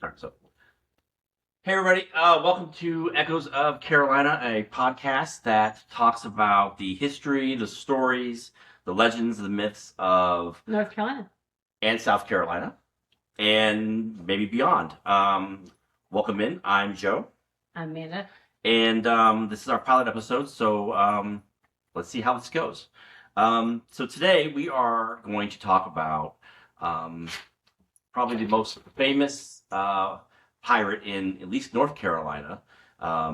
All right, so hey everybody, welcome to Echoes of Carolina, a podcast that talks about the history, the stories, the legends, the myths of North Carolina. and South Carolina, and maybe beyond. Welcome in. I'm Joe, I'm Amanda. and this is our pilot episode. So let's see how this goes. So today we are going to talk about um, probably the most famous pirate in at least North Carolina,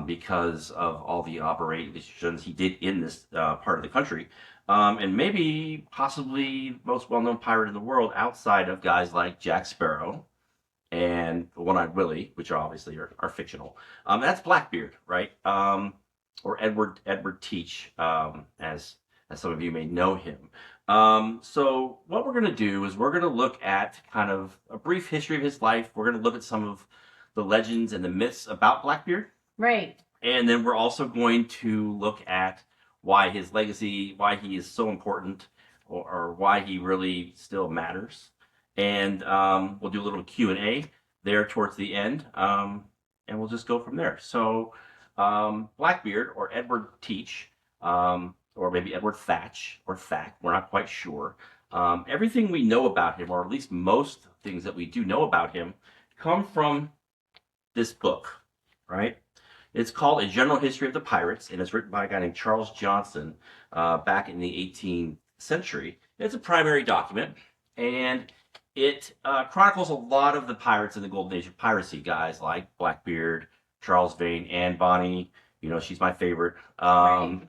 because of all the operations he did in this part of the country. And maybe possibly most well-known pirate in the world outside of guys like Jack Sparrow and One-Eyed Willie, which obviously are fictional. That's Blackbeard, right? Or Edward Teach, as some of you may know him. So what we're going to do is we're going to look at kind of a brief history of his life. We're going to look at some of the legends and the myths about Blackbeard. Right. And then we're also going to look at why his legacy, why he is so important, or why he really still matters. And we'll do a little Q&A there towards the end, and we'll just go from there. So Blackbeard, or Edward Teach, or maybe Edward Thatch, or Thack, we're not quite sure. Everything we know about him, or at least most things that we do know about him, come from this book, right? It's called A General History of the Pirates, and it's written by a guy named Charles Johnson back in the 18th century. It's a primary document, and it chronicles a lot of the pirates in the golden age of piracy, guys like Blackbeard, Charles Vane, Anne Bonny, she's my favorite, Right.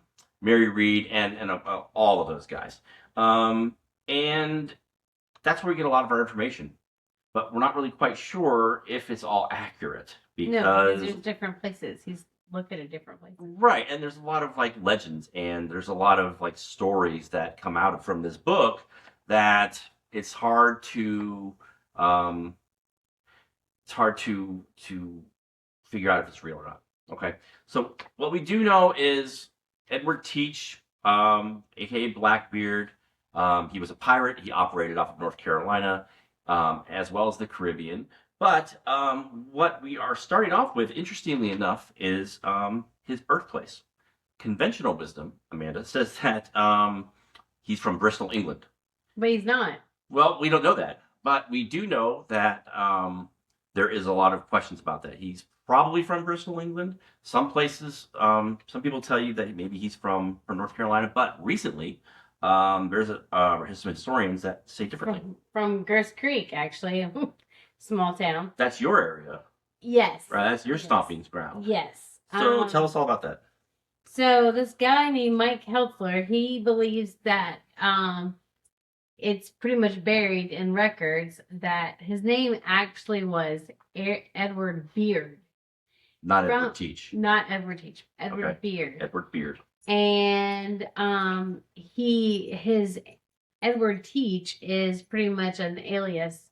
Mary Read, and all of those guys. And that's where we get a lot of our information. But we're not really quite sure if it's all accurate No, because because there's different places. He's located at different places. right, and there's a lot of like legends and there's a lot of like stories that come out from this book that it's hard to um to figure out if it's real or not. Okay. So what we do know is Edward Teach, aka Blackbeard, he was a pirate. He operated off of North Carolina, as well as the Caribbean. But what we are starting off with, interestingly enough, is his birthplace. Conventional wisdom, Amanda, says that he's from Bristol, England. But he's not. Well, we don't know that, but we do know that there is a lot of questions about that. He's probably from Bristol, England. Some places, some people tell you that maybe he's from North Carolina, but recently, there's some historians that say differently. From Gers Creek, actually. Small town. That's your area, Yes. right? That's your Yes. stomping ground. Yes. So tell us all about that. So this guy named Mike Heltzler, he believes that it's pretty much buried in records that his name actually was Edward Beard. Not Edward Teach. Not Edward Teach. Edward Okay. Beard. Edward Beard. And his Edward Teach is pretty much an alias,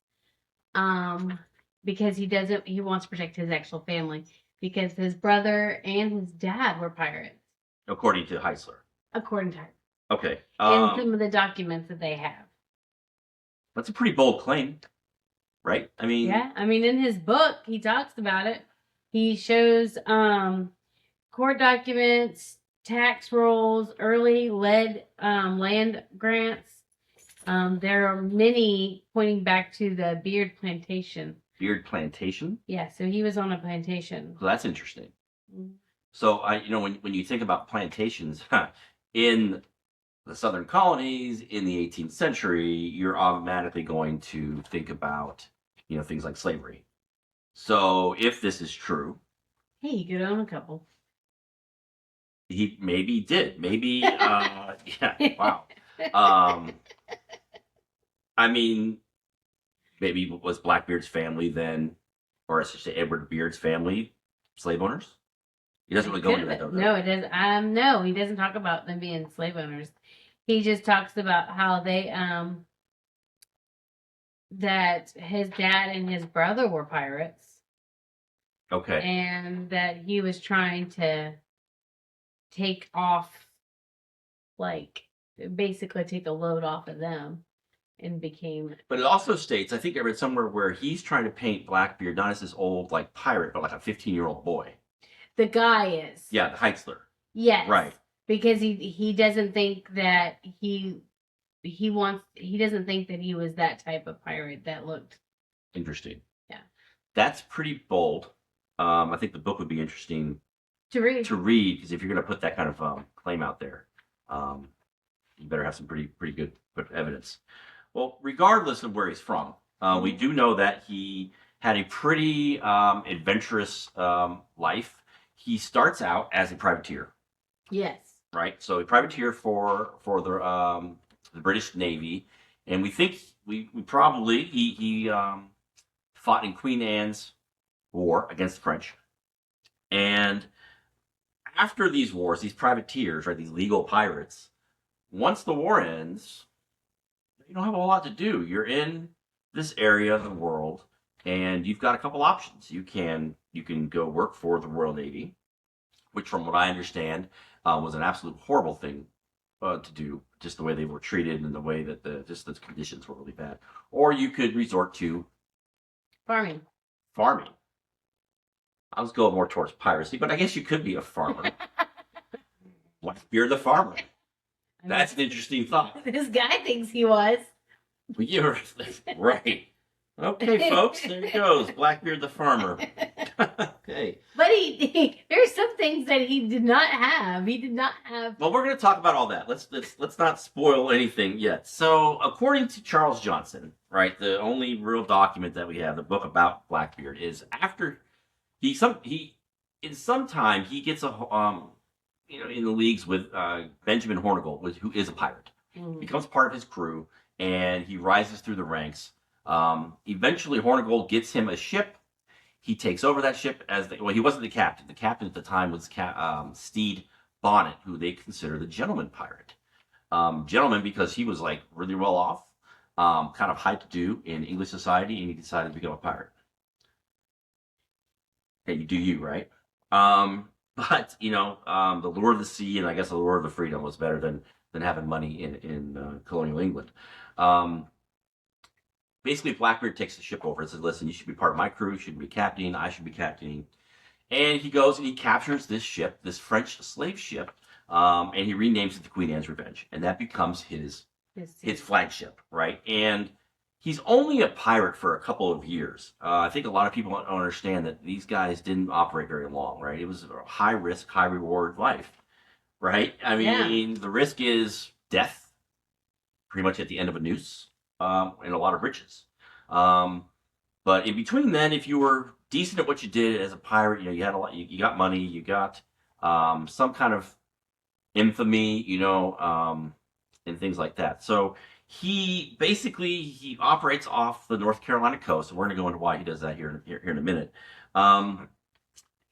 because he wants to protect his actual family, because his brother and his dad were pirates, According to Heisler. according to her, Okay. and some of the documents that they have. That's a pretty bold claim, right? I mean, Yeah, I mean, in his book, he talks about it. He shows court documents, tax rolls, early land grants. There are many pointing back to the Beard Plantation. Beard Plantation. Yeah, so he was on a plantation. So that's interesting. Mhm. So when you think about plantations in the southern colonies in the 18th century, you're automatically going to think about things like slavery. So if this is true, Hey, you could own a couple. he maybe did. Maybe yeah. Wow. I mean, maybe was Blackbeard's family then, or I should say Edward Beard's family, slave owners? He doesn't really go into that, though. No, it doesn't. No, he doesn't talk about them being slave owners. He just talks about how they that his dad and his brother were pirates. Okay. And that he was trying to take off, like, basically take a load off of them. and became. But it also states, I think I read somewhere where he's trying to paint Blackbeard not as this old like pirate, but like a 15-year-old boy. The guy is. Yeah, the Heitzler. Yes. Right. Because he doesn't think that he doesn't think that he was that type of pirate that looked Interesting. Yeah. That's pretty bold. I think the book would be interesting to read. Because if you're going to put that kind of claim out there, you better have some pretty good evidence. Well, regardless of where he's from, we do know that he had a pretty adventurous life. He starts out as a privateer. Yes. Right. So a privateer for the British Navy, and we think we probably he fought in Queen Anne's War against the French, and after these wars, these privateers, right, these legal pirates, once the war ends, you don't have a lot to do. You're in this area of the world, and you've got a couple options. You can go work for the Royal Navy, which, from what I understand, was an absolute horrible thing to do. Just the way they were treated and the way that the conditions were really bad. Or you could resort to farming. I was going more towards piracy, but I guess you could be a farmer. Blackbeard the farmer. That's an interesting thought. This guy thinks he was. You're right. Okay, folks, there he goes. Blackbeard the farmer. Okay. But there's some things that he did not have. He did not have. Well, we're going to talk about all that. Let's not spoil anything yet. So, according to Charles Johnson, right, the only real document that we have, the book about Blackbeard, is after he in some time he gets in the leagues with Benjamin Hornigold, who is a pirate. Becomes part of his crew, and he rises through the ranks. Eventually, Hornigold gets him a ship. He takes over that ship he wasn't the captain. The captain at the time was Stede Bonnet, who they consider the gentleman pirate. Gentleman because he was like really well off, kind of high to do in English society, and he decided to become a pirate. Hey, you do you, right? But the lure of the sea and I guess the lure of the freedom was better than having money in colonial England. Basically, Blackbeard takes the ship over and says, listen, you should be part of my crew. You should be captaining. I should be captaining. And he goes and he captures this ship, this French slave ship, and he renames it the Queen Anne's Revenge. And that becomes his flagship, right? And he's only a pirate for a couple of years. I think a lot of people don't understand that these guys didn't operate very long, right? It was a high risk, high reward life, right? I mean, The risk is death, pretty much at the end of a noose. And a lot of riches. But in between then, if you were decent at what you did as a pirate, you had a lot, you got money, you got some kind of infamy, and things like that. So he operates off the North Carolina coast, and we're going to go into why he does that here in a minute.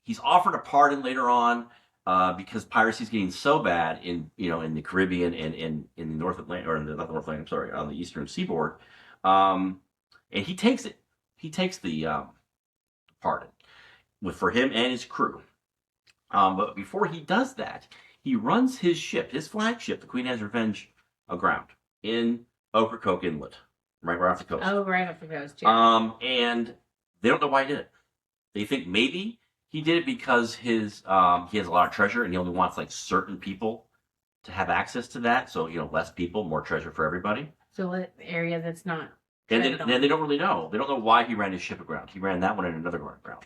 He's offered a pardon later on. Because piracy is getting so bad in the Caribbean and in the North Atlantic, or not the North Atlantic, I'm sorry, on the eastern seaboard, and he takes it. He takes the pardon for him and his crew. But before he does that, he runs his ship, his flagship, the Queen Anne's Revenge, aground in Ocracoke Inlet, right off the coast. Oh, right off the coast. Yeah. And they don't know why he did it. They think maybe he did it because he has a lot of treasure, and he only wants like certain people to have access to that. So less people, more treasure for everybody. So what area that's not. And then they don't really know. They don't know why he ran his ship aground. He ran that one and another one aground.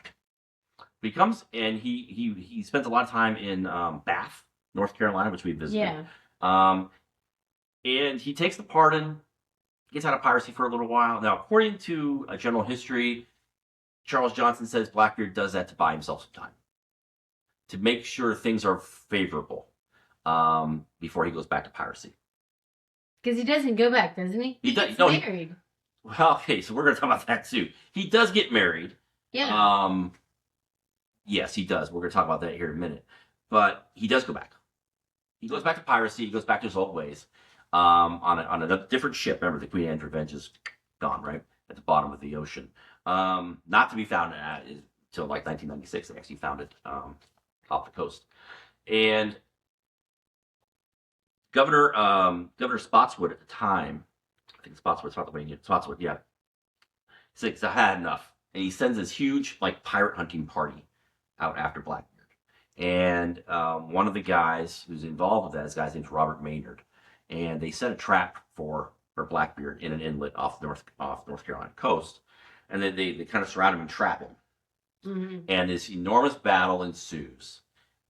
He spends a lot of time in Bath, North Carolina, which we visited. Yeah. And he takes the pardon, gets out of piracy for a little while. Now, according to a general history, Charles Johnson says Blackbeard does that to buy himself some time, to make sure things are favorable before he goes back to piracy. Because he doesn't go back, doesn't he? He gets married. Well, okay, so we're going to talk about that too. He does get married. Yeah. Yes, he does. We're going to talk about that here in a minute. But he does go back. He goes back to piracy. He goes back to his old ways on a different ship. Remember, the Queen Anne's Revenge is gone, right? At the bottom of the ocean. Not to be found until like 1996. They actually found it off the coast. And Governor Spotswood at the time I think Spotswood, yeah. He's like, I had enough. And he sends this huge, like, pirate hunting party out after Blackbeard. And one of the guys who's involved with that, his guy's name's Robert Maynard. And they set a trap for Blackbeard in an inlet off North Carolina coast. And then they kind of surround him and trap him. Mm-hmm. And this enormous battle ensues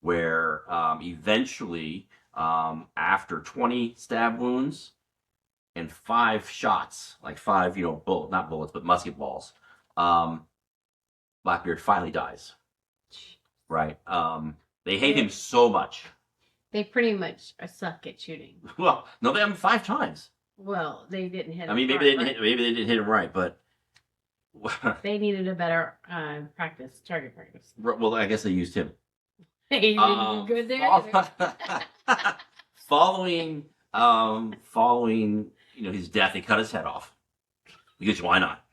where eventually, after 20 stab wounds and 5 shots, like 5, not bullets, but musket balls, Blackbeard finally dies. Right? They hate him so much. They pretty much suck at shooting. Well, no, they have him 5 times. Well, they didn't hit him. I mean, maybe they didn't hit him right, but they needed a better target practice. Well, I guess they used him. He didn't do good there. Following his death, they cut his head off because why not?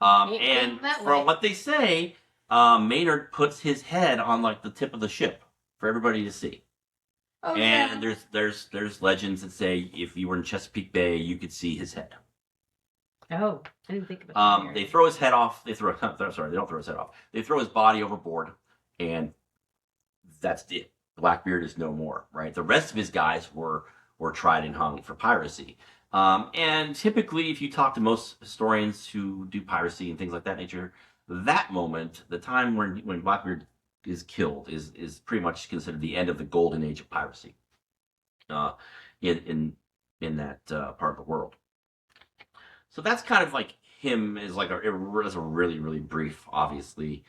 And from what they say, Maynard puts his head on like the tip of the ship for everybody to see. Oh, and yeah. there's legends that say if you were in Chesapeake Bay, you could see his head. Oh, I didn't think about that. They throw his head off. They don't throw his head off. They throw his body overboard, and that's it. Blackbeard is no more. Right. The rest of his guys were tried and hung for piracy. And typically, if you talk to most historians who do piracy and things like that nature, that moment, the time when Blackbeard is killed, is pretty much considered the end of the golden age of piracy. In that part of the world. So that's kind of like him as like a really, really brief, obviously,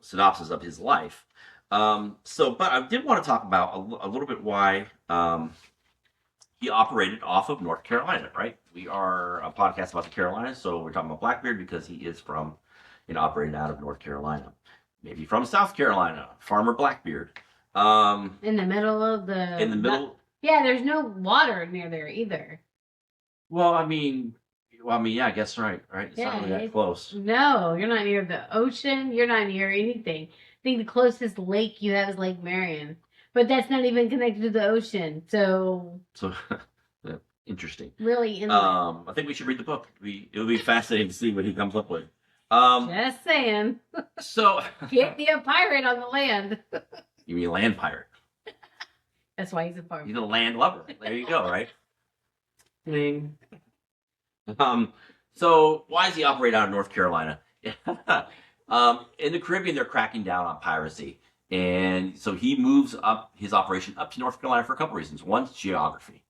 synopsis of his life. But I did want to talk about a little bit why he operated off of North Carolina, right? We are a podcast about the Carolinas, so we're talking about Blackbeard because he is from and operated out of North Carolina. Maybe from South Carolina, Farmer Blackbeard. In the middle of the... In the middle... Yeah, there's no water near there either. Well, I mean, yeah, I guess right. It's not really that close. No, you're not near the ocean. You're not near anything. I think the closest lake you have is Lake Marion. But that's not even connected to the ocean, so... Yeah, interesting. Really inland. I think we should read the book. It'll be fascinating to see what he comes up with. Just saying. So... Can't be a pirate on the land. You mean land pirate? That's why he's a farmer. He's a land lover. There you go, right? Ding. So why does he operate out of North Carolina? In the Caribbean, they're cracking down on piracy. And so he moves up his operation up to North Carolina for a couple reasons. One's geography.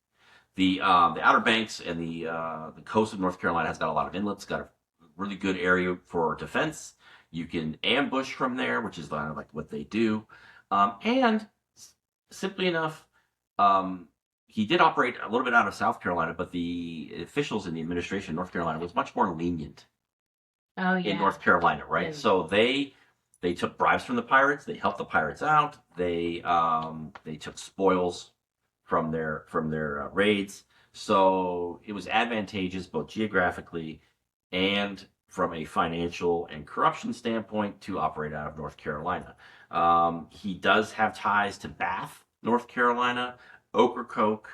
The Outer Banks and the coast of North Carolina has got a lot of inlets, got a really good area for defense. You can ambush from there, which is kind of like what they do. And simply enough, he did operate a little bit out of South Carolina, but the officials in the administration of North Carolina was much more lenient in North Carolina, right? Yeah. So they took bribes from the pirates. They helped the pirates out. They took spoils from their raids. So it was advantageous both geographically and from a financial and corruption standpoint to operate out of North Carolina. He does have ties to Bath, North Carolina, Ocracoke,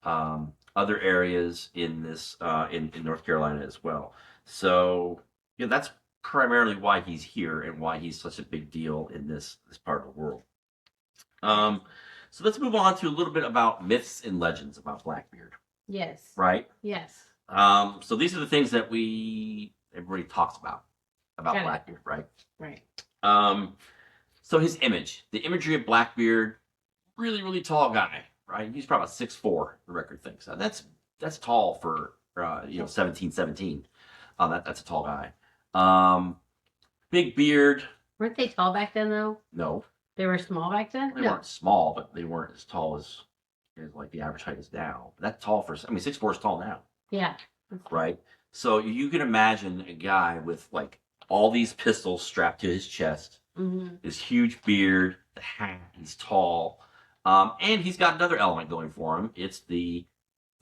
other areas in this in North Carolina as well. So that's primarily why he's here and why he's such a big deal in this part of the world. So let's move on to a little bit about myths and legends about Blackbeard. Yes. Right? Yes. So these are the things that everybody talks about Blackbeard, right? Right. So his image, the imagery of Blackbeard, really, really tall guy, right? He's probably about 6'4", the record thinks. That's tall for 1717. That's a tall guy. Big beard. Weren't they tall back then though? No. They were small back then? They weren't small, but they weren't as tall as like the average height is now. That's tall 6'4" is tall now. Yeah. Right? So you can imagine a guy with like all these pistols strapped to his chest, this huge beard, the hat, he's tall. And he's got another element going for him. It's the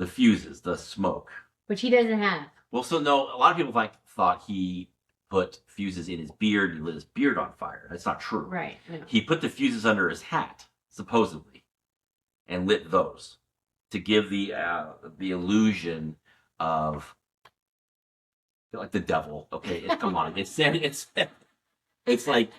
fuses, the smoke. Which he doesn't have. Well, so no, a lot of people thought he put fuses in his beard and he lit his beard on fire. That's not true. Right. No. He put the fuses under his hat, supposedly, and lit those to give the illusion of like the devil. Okay, come on, it's like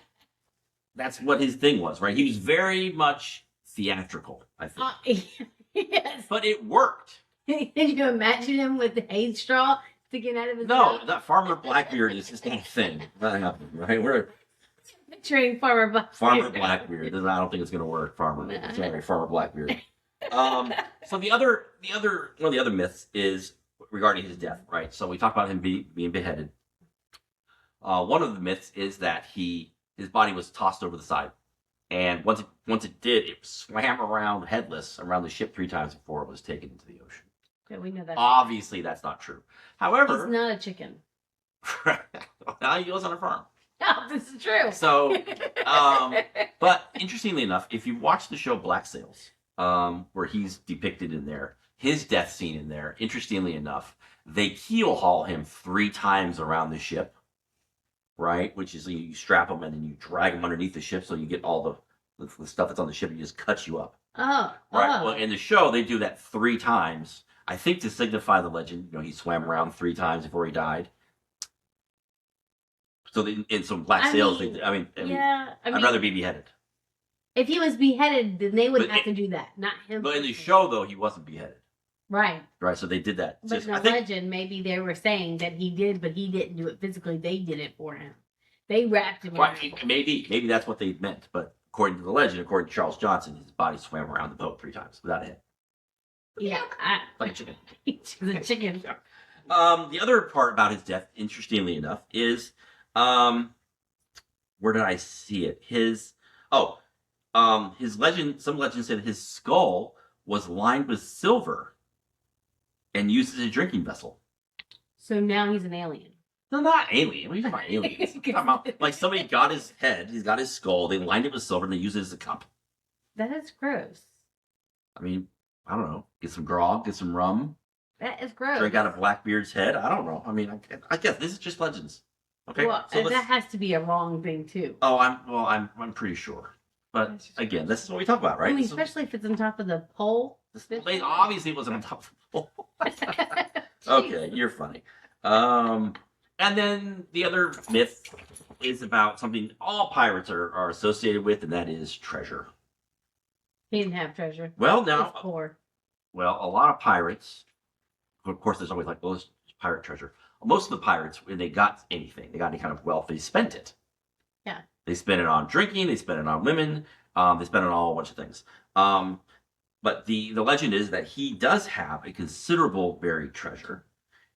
that's what his thing was, right? He was very much theatrical, I think, yes. but it worked. Can you imagine him with the hay straw sticking out of his No, mouth? that Farmer Blackbeard is just not a thing. Not happening, right? We're Picturing Farmer Blackbeard. Farmer Blackbeard. I don't think it's going to work. Sorry, Farmer Blackbeard. So one of the other myths is regarding his death, right? So we talked about him being beheaded. One of the myths is that his body was tossed over the side, and once it did, it swam around headless around the ship 3 times before it was taken into the ocean. Yeah, we know that. Obviously, that's not true. However, he's not a chicken. Now he goes on a farm. No, this is true. So, but interestingly enough, if you watch the show Black Sails, where he's depicted in there, his death scene in there, interestingly enough, they keel haul him 3 times around the ship, right? Which is you strap him and then you drag him underneath the ship so you get all the stuff that's on the ship and just cuts you up. Oh, right. Oh. Well, in the show they do that 3 times. I think to signify the legend. He swam around 3 times before he died. So in some Black Sails, I'd rather be beheaded. If he was beheaded, then they would have to do that, not him. But in the show, though, he wasn't beheaded. Right. Right. So they did that. But in the legend, maybe they were saying that he did, but he didn't do it physically. They did it for him. They wrapped him. Right. Maybe that's what they meant. But according to the legend, according to Charles Johnson, his body swam around the boat 3 times without a head. Yeah. Like a chicken. The chicken. The other part about his death, interestingly enough, is where did I see it? His legend. Some legends said his skull was lined with silver and used as a drinking vessel. So now he's an alien. No, not alien. What are you talking about aliens? Talking about, like somebody got his head, he's got his skull, they lined it with silver and they used it as a cup. That is gross. I mean, I don't know. Get some grog, get some rum. That is gross. Drink out of Blackbeard's head. I don't know. I mean, I guess this is just legends. Okay. Well, so that has to be a wrong thing too. Oh, I'm pretty sure. But again, this is what we talk about, right? I mean, especially if it's on top of the pole. Obviously, it wasn't on top of the pole. Okay, you're funny. And then the other myth is about something all pirates are associated with, and that is treasure. He didn't have treasure. Well, now, he's poor. Well, a lot of pirates. Of course, there's always like, well, it's pirate treasure. Most of the pirates, when they got anything, they got any kind of wealth, they spent it. Yeah. They spent it on drinking. They spent it on women. They spent it on a whole bunch of things. But the legend is that he does have a considerable buried treasure,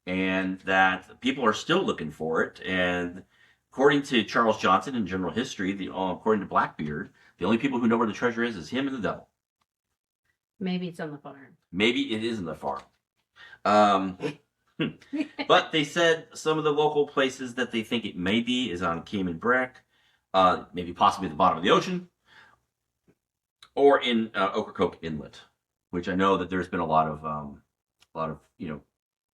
and that people are still looking for it. And according to Charles Johnson in General History, according to Blackbeard, the only people who know where the treasure is him and the devil. Maybe it's on the farm. Maybe it is in the farm. But they said some of the local places that they think it may be is on Cayman Brac, maybe possibly at the bottom of the ocean, or in Ocracoke Inlet, which I know that there's been a lot of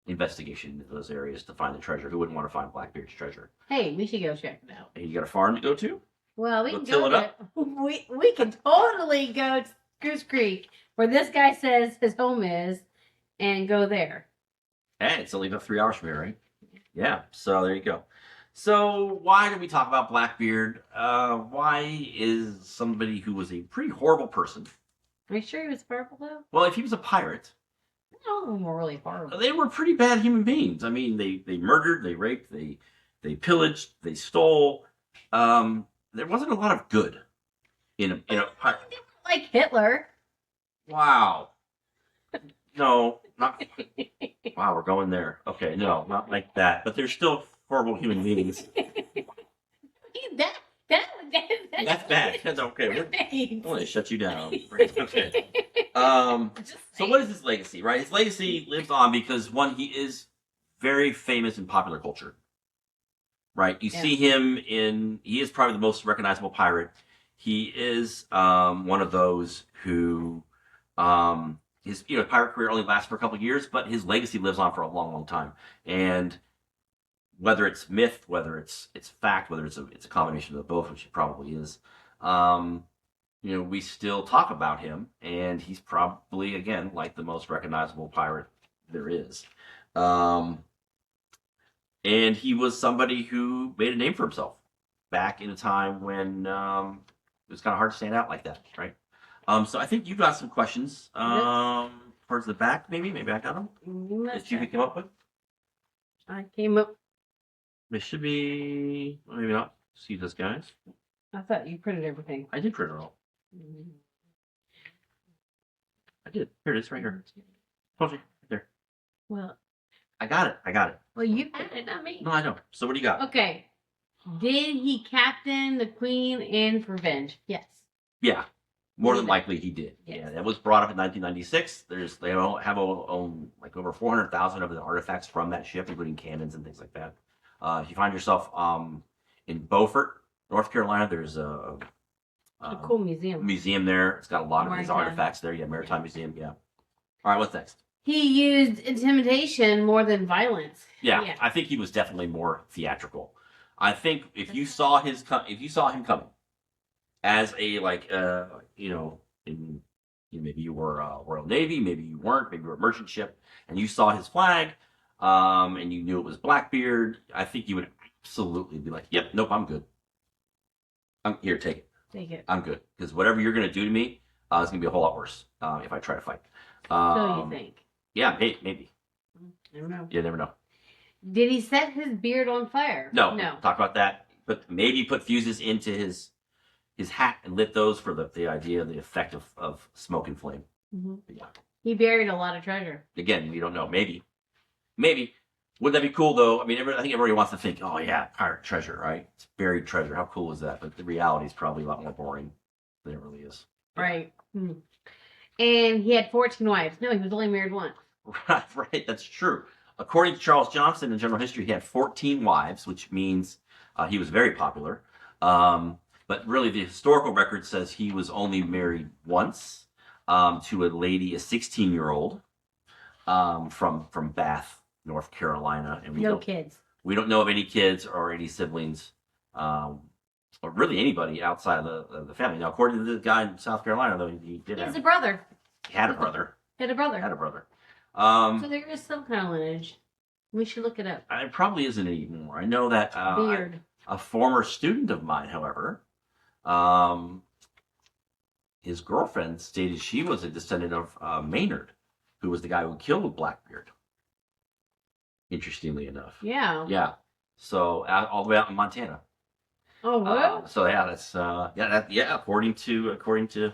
investigation into those areas to find the treasure. Who wouldn't want to find Blackbeard's treasure? Hey, we should go check it out. And you got a farm to go to? Well, we Go can till go it up? We can totally go to Goose Creek, where this guy says his home is, and go there. Hey, it's only about 3 hours from here, right? Yeah, so there you go. So why did we talk about Blackbeard? Why is somebody who was a pretty horrible person? Are you sure he was purple though? Well, if he was a pirate, All of them were really horrible. they were pretty bad human beings. I mean, they murdered, they raped, they pillaged, they stole. There wasn't a lot of good in a pirate. Like Hitler. Wow. No, not. Wow, we're going there. Okay, no, not like that. But they're still horrible human beings. That's bad. That's okay. I'm going to shut you down. Okay. So what is his legacy, right? His legacy lives on because, one, he is very famous in popular culture, right? You see him he is probably the most recognizable pirate. He is one of those who, his pirate career only lasts for a couple of years, but his legacy lives on for a long, long time. And whether it's myth, whether it's fact, whether it's a combination of both, which it probably is, we still talk about him, and he's probably, again, like the most recognizable pirate there is. And he was somebody who made a name for himself back in a time when it was kind of hard to stand out like that, right? So I think you got some questions towards the back, maybe I got them. That you came up with. I came up. They should be, well, maybe not. See this, guys. I thought you printed everything. I did print it all. I did. Here it is, right here. Told you, right there. Well, I got it. well, you had it, not me. No, I know. So what do you got? Okay. Did he captain the Queen in Revenge? Yes. Yeah, more than Okay. likely he did. Yes. Yeah, that was brought up in 1996. They have like over 400,000 of the artifacts from that ship, including cannons and things like that. If you find yourself in Beaufort, North Carolina, there's a cool museum there. It's got a lot of these Maritime. artifacts there. Yeah, Maritime Museum. Yeah. All right, what's next? He used intimidation more than violence. Yeah, I think he was definitely more theatrical. I think if you saw him coming as a maybe you were Royal Navy, maybe you weren't, maybe you were a merchant ship, and you saw his flag, and you knew it was Blackbeard, I think you would absolutely be like, "Yep, nope, I'm good. I'm here, take it. Take it. I'm good because whatever you're gonna do to me, it's gonna be a whole lot worse if I try to fight." So you think? Yeah, maybe. Never know. You never know. Did he set his beard on fire? No. No. Talk about that. But maybe put fuses into his hat and lit those for the effect of smoke and flame. Mm-hmm. Yeah. He buried a lot of treasure. Again, we don't know. Maybe. Wouldn't that be cool though? I mean, I think everybody wants to think, oh yeah, pirate treasure, right? It's buried treasure. How cool is that? But the reality is probably a lot more boring than it really is. Right. Hmm. And he had 14 wives. No, he was only married once. Right. That's true. According to Charles Johnson in General History, he had 14 wives, which means he was very popular. But really, the historical record says he was only married once to a lady, a 16-year-old from Bath, North Carolina, and No kids. We don't know of any kids or any siblings, or really anybody outside of the family. Now, according to the guy in South Carolina, though, he did He has have a brother. He had a brother. Had a brother. Had a brother. So there is some kind of lineage. We should look it up. It probably isn't anymore. I know that Beard. a former student of mine, however, his girlfriend stated she was a descendant of Maynard, who was the guy who killed Blackbeard. Interestingly enough. Yeah. Yeah. So all the way out in Montana. Oh, what? So yeah, that's according to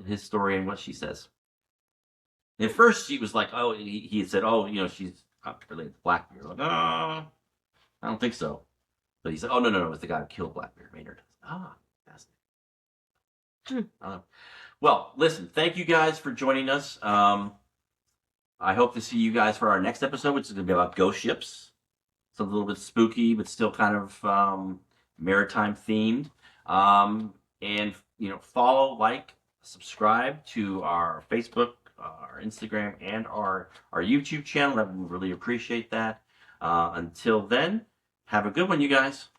his story and what she says. At first, she was like, "Oh," he had said, "Oh, she's not related to Blackbeard." Like, I don't think so. But he said, "Oh, no, it was the guy who killed Blackbeard, Maynard." Fascinating. Well, listen, thank you guys for joining us. I hope to see you guys for our next episode, which is going to be about ghost ships. It's a little bit spooky, but still kind of maritime themed. And follow, like, subscribe to our Facebook, our Instagram, and our YouTube channel. That we really appreciate that. Until then, have a good one, you guys.